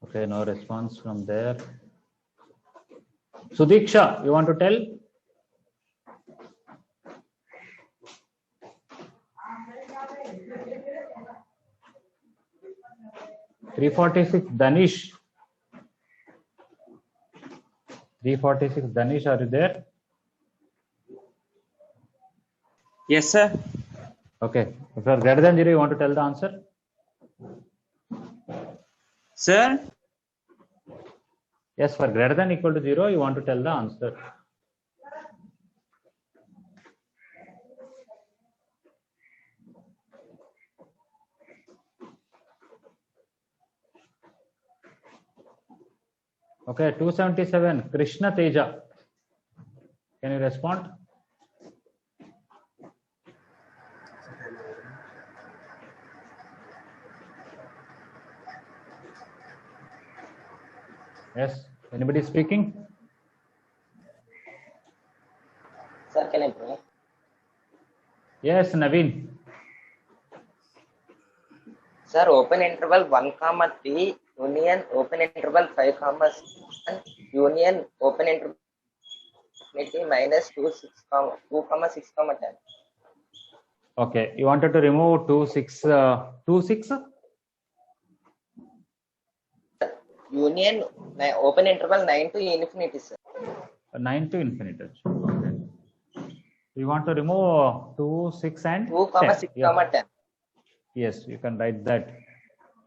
Okay, no response from there. Sudiksha, you want to tell? Danish. 346 Danish, are you there? Yes, sir. Okay. If you are greater than 0, you want to tell the answer? Sir? Yes, for greater than equal to 0, you want to tell the answer. Okay, 277, Krishna Teja. Can you respond? Yes, anybody speaking? Sir, can I pray? Yes, Naveen. Sir, open interval 1, 3, union open interval 5, 7, union open interval minus 2, 6, 10. Okay, you wanted to remove 2, 6, 2, 6? Union open interval 9 to infinity, sir. 9 to infinity. Okay. You want to remove 2, 6 and 2, 10. 6, Yeah. 10. Yes, you can write that.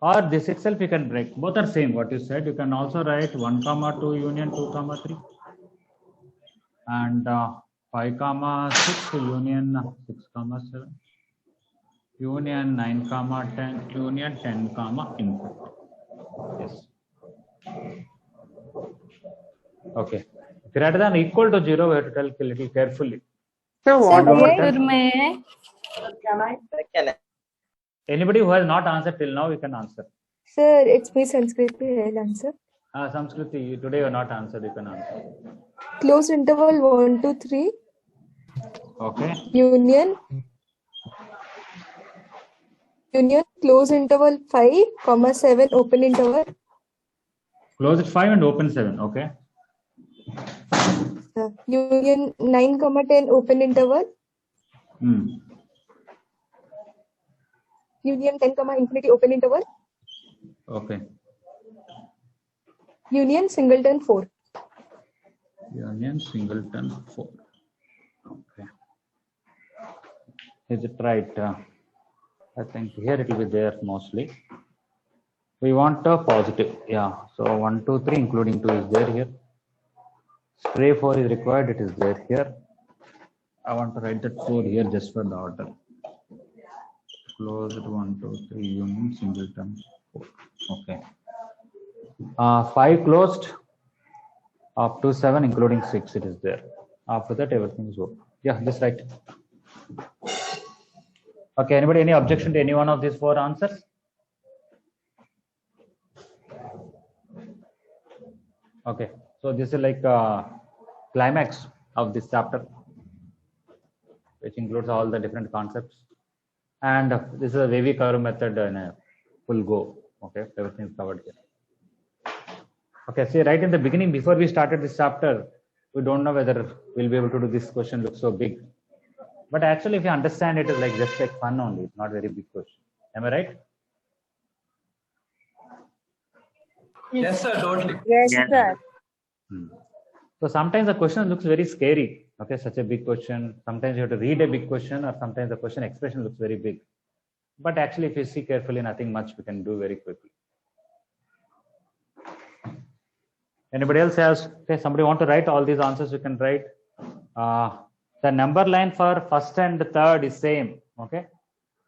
Or this itself you can break. Both are same what you said. You can also write 1, 2 union 2, 3. And 5, 6 union 6, 7. Union 9, 10. Union 10, infinity. Yes. Okay. Greater than equal to 0, we have to tell a little carefully. So what about that? Can I? Anybody who has not answered till now, you can answer. Sir, it's me, Sanskriti. I'll answer. Samskriti, today you are not answered, you can answer. Closed interval 1 to 3. Okay. Union close interval 5, 7 open interval. Close it 5 and open 7. Okay. Union 9, 10 open interval. Union 10, infinity open interval. Okay. Union singleton 4. Union singleton 4. Okay. Is it right? I think here it will be there mostly. We want a positive. Yeah. So 1, 2, 3, including 2 is there here. Stray 4 is required. It is there here. I want to write that 4 here just for the order. Closed 1, 2, 3, union singleton 4. Okay. 5 closed up to 7, including 6. It is there. After that, everything is over. Yeah, just right. Okay. Anybody any objection to any one of these 4 answers? Okay. So this is like climax of this chapter, which includes all the different concepts. And this is a wavy curve method in a full go. Okay, everything is covered here. Okay, see, right in the beginning, before we started this chapter, we don't know whether we'll be able to do this question. Looks so big, but actually, if you understand it, is like just like fun only. It's not very big question. Am I right? Yes, sir, totally. Yes, sir. So sometimes the question looks very scary. Okay, such a big question. Sometimes you have to read a big question, or sometimes the question expression looks very big. But actually, if you see carefully, nothing much we can do very quickly. Anybody else has? Okay, somebody want to write all these answers? You can write. The number line for first and third is same. Okay,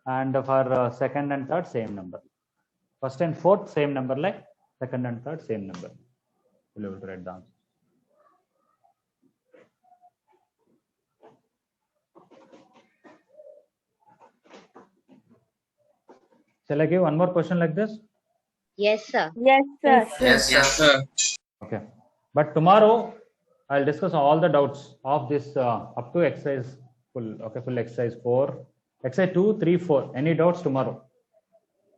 and for second and third, same number. First and fourth, same number line. Second and third, same number. You'll be able to write the answer. Shall I give one more question like this? Yes, sir. Yes, sir. Yes, sir. Okay. But tomorrow I'll discuss all the doubts of this up to exercise full. Okay, full exercise 4, exercise 2, 3, 4. Any doubts tomorrow?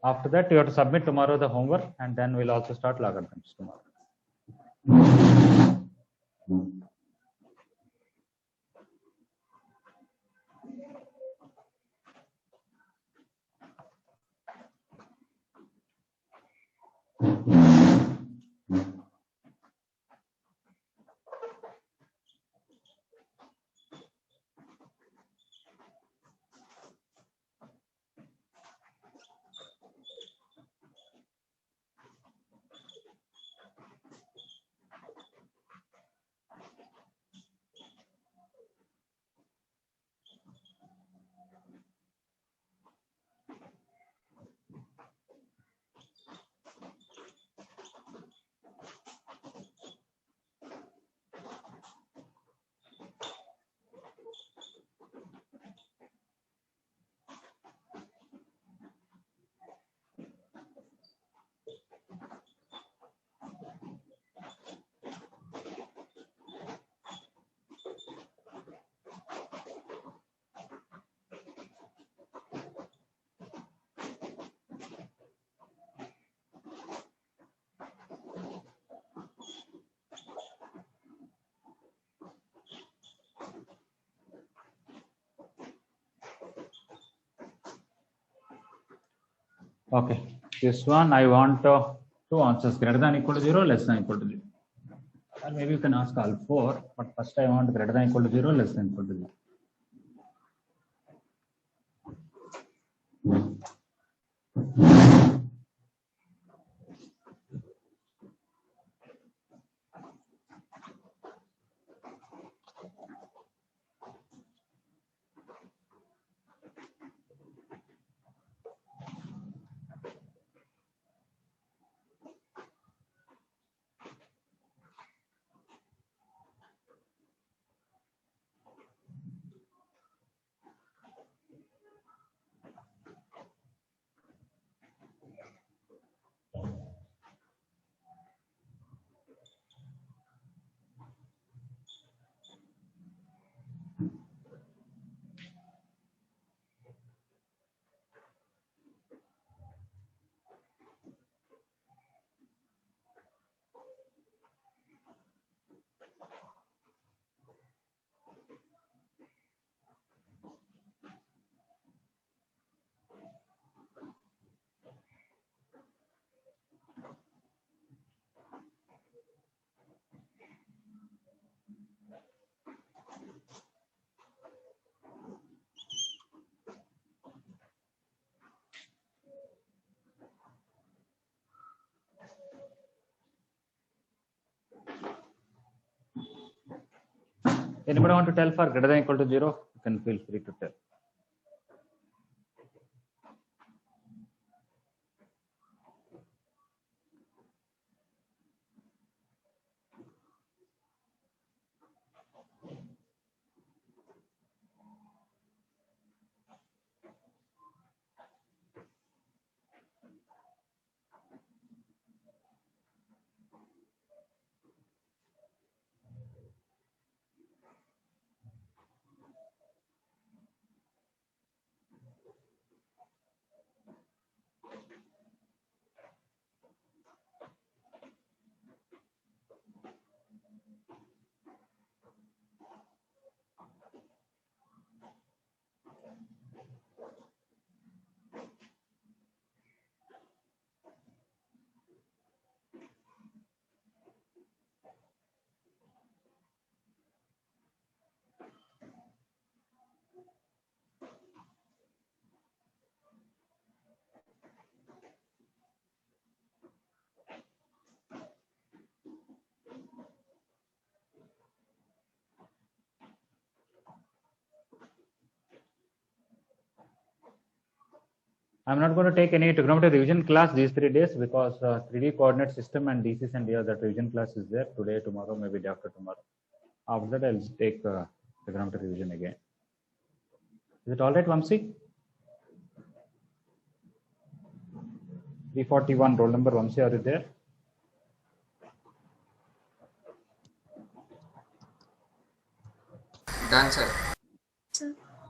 After that, you have to submit tomorrow the homework, and then we'll also start logarithms tomorrow. Okay, this one I want 2 answers, greater than equal to 0, less than equal to 0. Or maybe you can ask all 4, but first I want greater than equal to 0, less than equal to 0. Anybody want to tell for greater than or equal to 0? You can feel free to tell. I'm not going to take any trigonometry revision class these 3 days because 3D coordinate system and DCs and DRs, that revision class is there today, tomorrow, maybe day after tomorrow. After that, I'll take trigonometry revision again. Is it all right, Vamsi? 341, roll number Vamsi, are you there? Done, sir.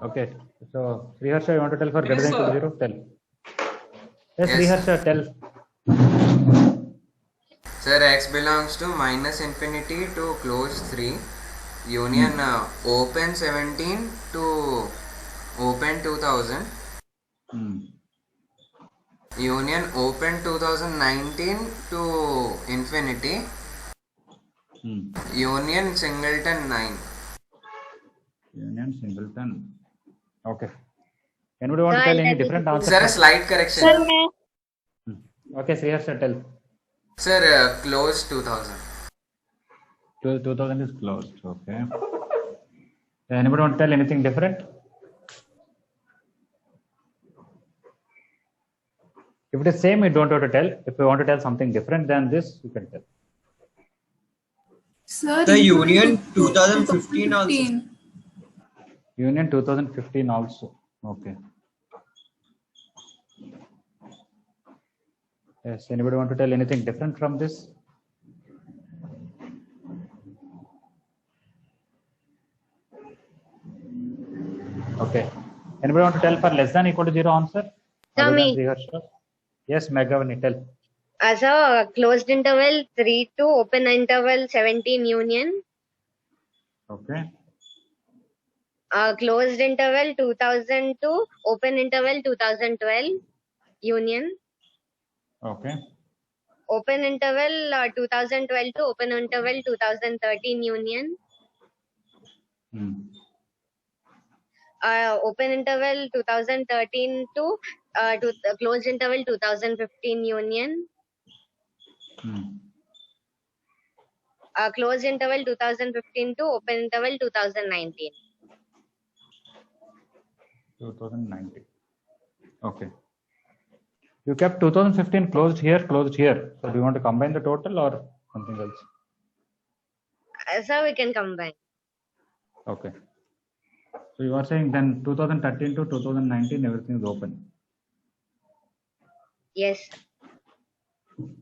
Okay. So, Sriharsha, you want to tell for greater Yes, than equal to sir. 0? Tell. Yes, Yes. Sriharsha, tell. Sir, x belongs to minus infinity to closed 3, union open 17 to open 2000, union open 2019 to infinity, union singleton 9. Union singleton. Okay. Anybody want to Sir, tell I'll any tell different answer? Sir, a slight correction. Sir, may Okay, Sriharsha, tell. Sir, closed 2000. 2000 is closed. Okay. Anybody want to tell anything different? If it is same, you don't have to tell. If you want to tell something different than this, you can tell. Sir, The including Union 2015 also. 2015. Union 2015 also. Okay. Yes. Anybody want to tell anything different from this? Okay. Anybody want to tell for less than equal to 0 answer? Other than me. Sriharsha? Yes, Meghavani, tell. So closed interval 3 to open interval 17 union. Okay. Closed interval 2000 to open interval 2012 union. Okay. Open interval 2012 to open interval 2013 union. Open interval 2013 to closed interval 2015 union. Closed interval 2015 to open interval 2019. 2019. Okay. You kept 2015 closed here, closed here. So do you want to combine the total or something else? So we can combine. Okay. So you are saying then 2013 to 2019 everything is open. Yes.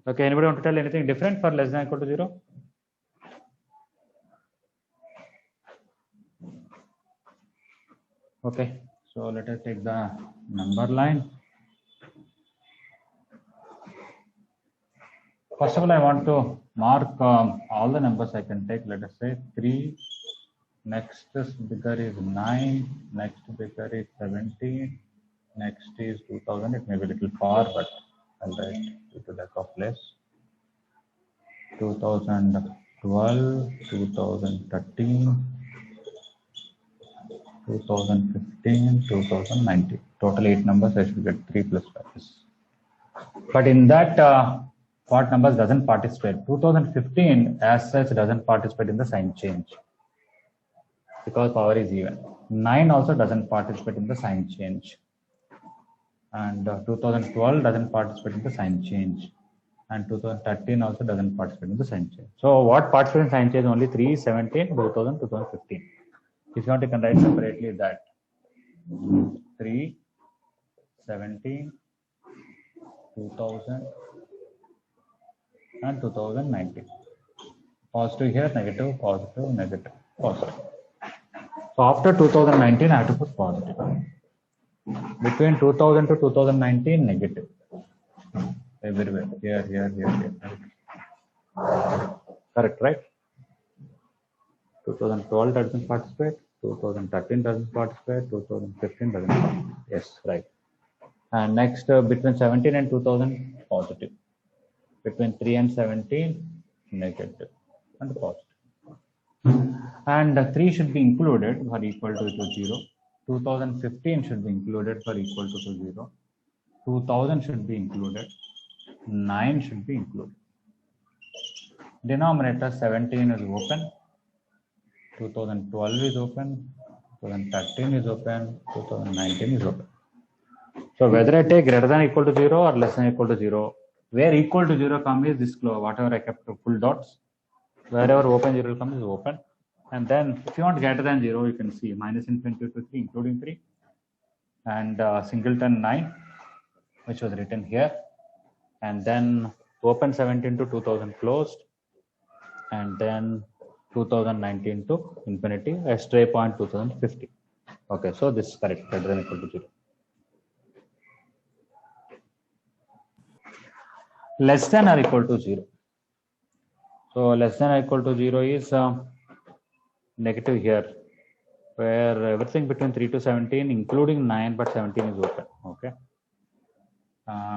Okay. Anybody want to tell anything different for less than equal to 0? Okay. So let us take the number line. First of all, I want to mark all the numbers I can take. Let us say 3. Next bigger is 9. Next bigger is 17. Next is 2000. It may be a little far, but I'll write due to lack of place. 2012, 2013, 2015, 2019. Total 8 numbers. I should get 3 plus 5. But in that, what numbers doesn't participate? 2015 as such doesn't participate in the sign change. because power is even. 9 also doesn't participate in the sign change. And 2012 doesn't participate in the sign change. And 2013 also doesn't participate in the sign change. So what participates in sign change? Only 3, 17, 2000, 2015. If you want, you can write separately that 3, 17, 2000 and 2019. Positive here, negative, positive, negative, positive. So after 2019, I have to put positive. Between 2000 to 2019, negative. Everywhere, here. Correct, right? 2012 doesn't participate, 2013 doesn't participate, 2015 doesn't participate. Yes, right. And next, between 17 and 2000, positive. Between 3 and 17, negative and positive. And 3 should be included for equal to 0. 2015 should be included for equal to 0. 2000 should be included. 9 should be included. Denominator 17 is open. 2012 is open. 2013 is open. 2019 is open. So whether I take greater than equal to 0 or less than equal to 0, where equal to 0 comes is this, whatever I kept full dots. Wherever open 0 comes is open. And then if you want greater than 0, you can see minus infinity to 3, including 3. And singleton 9, which was written here. And then open 17 to 2000 closed. And then 2019 to infinity, a stray point 2050. Okay, so this is correct, greater than equal to 0. Less than or equal to 0. So less than or equal to 0 is negative here, where everything between 3 to 17, including 9, but 17 is open. Okay.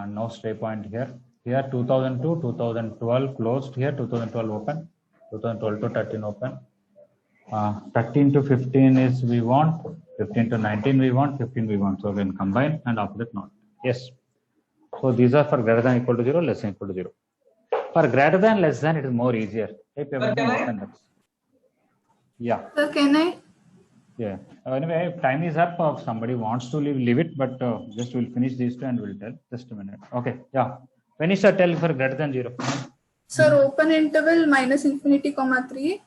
No stray point here. Here 2002, 2012 closed. Here 2012 open. 2012 to 13 open. 13 to 15 is we want. 15 to 19 we want. 15 we want. So we can combine, and after that not. Yes. So these are for greater than equal to 0, less than equal to 0. For greater than, less than, it is more easier. Yeah. Sir, can I? Yeah. Anyway, time is up. If somebody wants to leave it, but just we'll finish these two and we'll tell. Just a minute. Okay. Yeah. Finish or tell for greater than 0. Sir, open interval minus infinity, 3.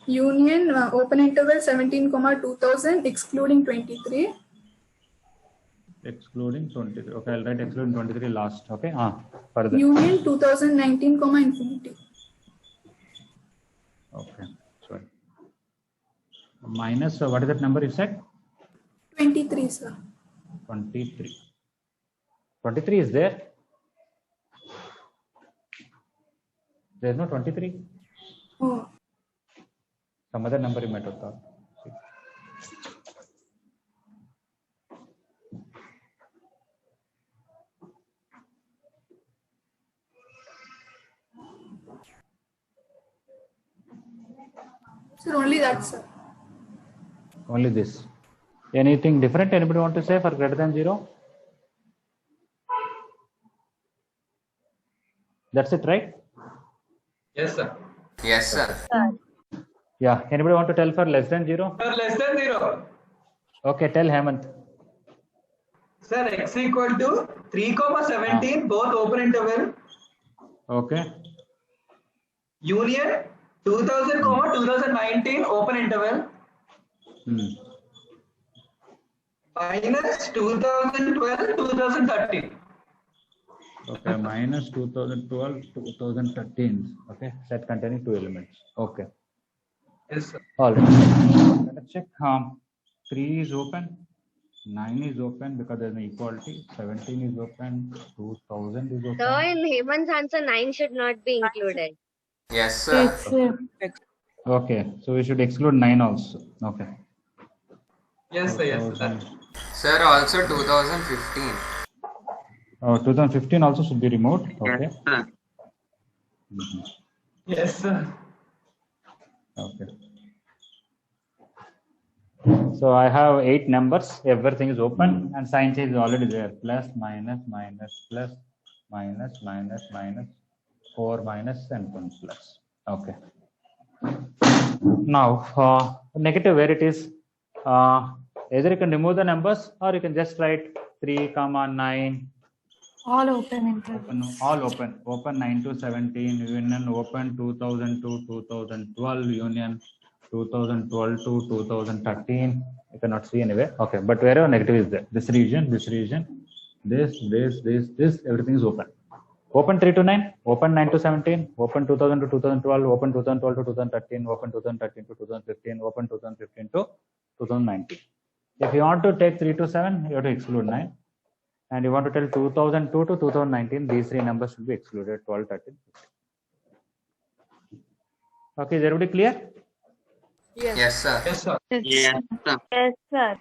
Union open interval 17, 2000, excluding 23. Excluding 23. Okay, I'll write excluding 23 last. Okay. Further. Union 2019, infinity. Okay. Sorry. Minus, what is that number you said? 23, sir. 23. 23 is there? There is no 23. Oh. Some other number you might have thought. Sir, only that, sir. Only this. Anything different? Anybody want to say for greater than 0? That's it, right? Yes, sir. Yes, sir. Yeah. Anybody want to tell for less than 0? Sir, less than 0. Okay, tell Hemant. Sir, x equal to 3, 17, both open interval. Okay. Union 2000, 2019, open interval. Minus 2012, 2013. Okay, minus 2012, 2013. Okay, set containing 2 elements. Okay. Yes, sir. All right. Let's check. 3 is open. 9 is open because there's an equality. 17 is open. 2000 is open. So in Hemant's answer, 9 should not be included. Yes, sir. Okay, so we should exclude 9 also. Okay. Yes, sir. Yes, sir. Sir, also 2015. 2015 also should be removed. Okay. Yes, sir. Okay. So I have 8 numbers. Everything is open and sign change is already there. Plus, minus, minus, plus, minus, minus, minus, 4 minus and 1 plus. Okay. Now Negative where it is, either you can remove the numbers or you can just write 3, 9. All open intervals. All open. Open 9 to 17, union open 2000 to 2012, union 2012 to 2013. You cannot see anywhere. Okay, but wherever negative is there, this region, this, everything is open. Open 3 to 9, open 9 to 17, open 2000 to 2012, open 2012 to 2013, open 2013 to 2015, open 2015 to 2019. If you want to take 3 to 7, you have to exclude 9. And you want to tell 2002 to 2019, these three numbers should be excluded, 12, 13, 15. Okay, is everybody clear? Yes, sir. Yes, sir. Yes, sir. Yes, sir.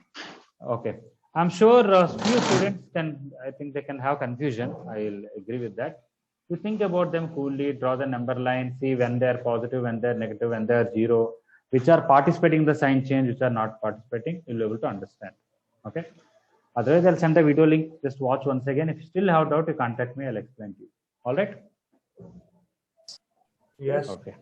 Okay. I'm sure few students can, I think they can have confusion. I'll agree with that. You think about them coolly, draw the number line, see when they're positive, when they're negative, when they're zero, which are participating in the sign change, which are not participating, you'll be able to understand. Okay. Otherwise, I'll send the video link. Just watch once again. If you still have doubt, you contact me. I'll explain to you. All right? Yes. Okay.